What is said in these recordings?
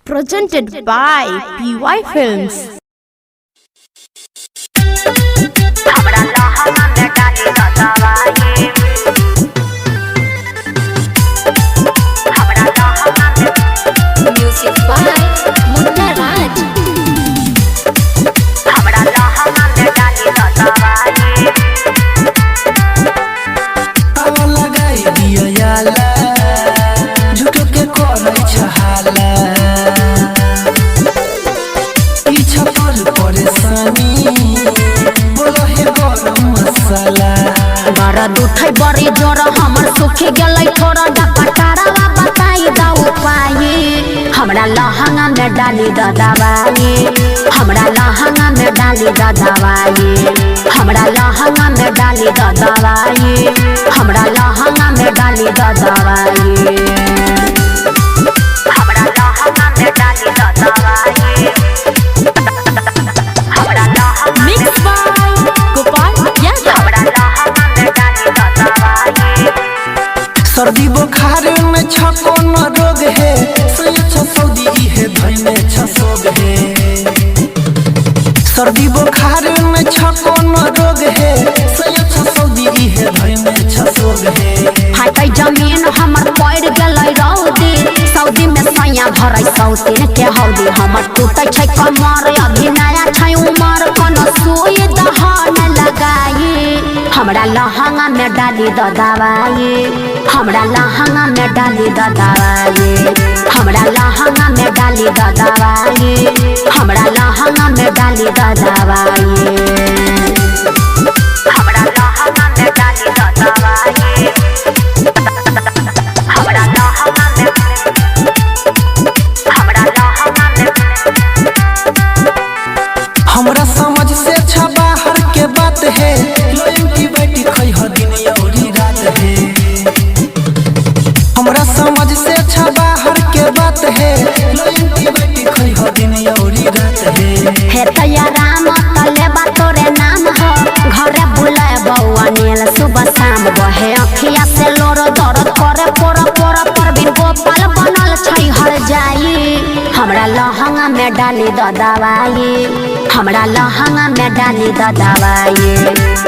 Presented by PY Films. Music by Munna Raj. दर्द उठै बड़ी जोर हमर सुखी गेलै थोड़ा डपटारा बताई द उपाय हमरा लहंगा में डाली द दवाई हमरा लहंगा में डाली द दवाई हमरा लहंगा में डाली द दवाई हमरा लहंगा में डाली द दवाई हमरा लहंगा में डाली द दवाई हमरा लहंगा Mixed by Gopal Yadav. सर्दी बुखार में छको न रोग है सऊदी है धैने छसोग है सर्दी बुखार में छको न रोग है सऊदी है धैने छसोग है फाटै जमीन हमर पड़ गेलै रौदी सऊदी में सैया भरै सौतीन के हौदी हमर टूटै छै कमर अभी नया छै उमर कोनो सुई दहन लगाई हमरा लहंगा में डाली द दवाई हमरा लहंगा में डाली द दवाई हमरा लहंगा में डाली द दवाई हमरा लहंगा में डाली द दवाई हमरा लहंगा में डाली द दवाई हमरा लहंगा में हमरा समझ से अच्छा बाहर के बात है लोयन की बेटी खई हो दिन औरी रात है हमरा समझ से अच्छा बाहर के बात है लोयन की बेटी खई हो दिन औरी रात है हे तैया राम तले बा तोरे नाम हो घरे बुलाए बौआ नील सुबह शाम बहे अखिया से लोर दर्द करे पोर पोर परवीन गोपाल बनल छै हर जाई हमरा लहंगा में डाली द दवाई हमरा लहंगा में डाली द दवाई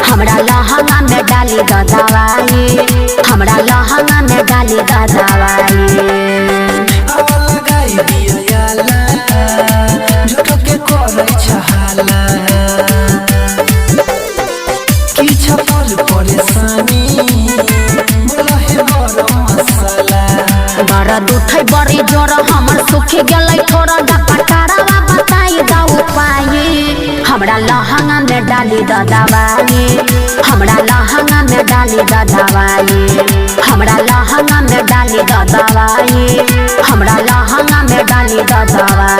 हमरा लहंगा में डाली द दवाई हमरा लहंगा में डाली द दवाई आवा लगाई दिया याला झूठो के कोरै छहाला की छपल परेशानी बोला है गरम मसाला दर्द उठै बड़ी जोर हमर सुखी गेलै थोड़ा डपटारा बताई द उपाय हमरा लहंगा में डाली द दवाई हमरा लहंगा में डाली द दवाई हमरा लहंगा में डाली द दवाई हमरा लहंगा में डाली द दवाई।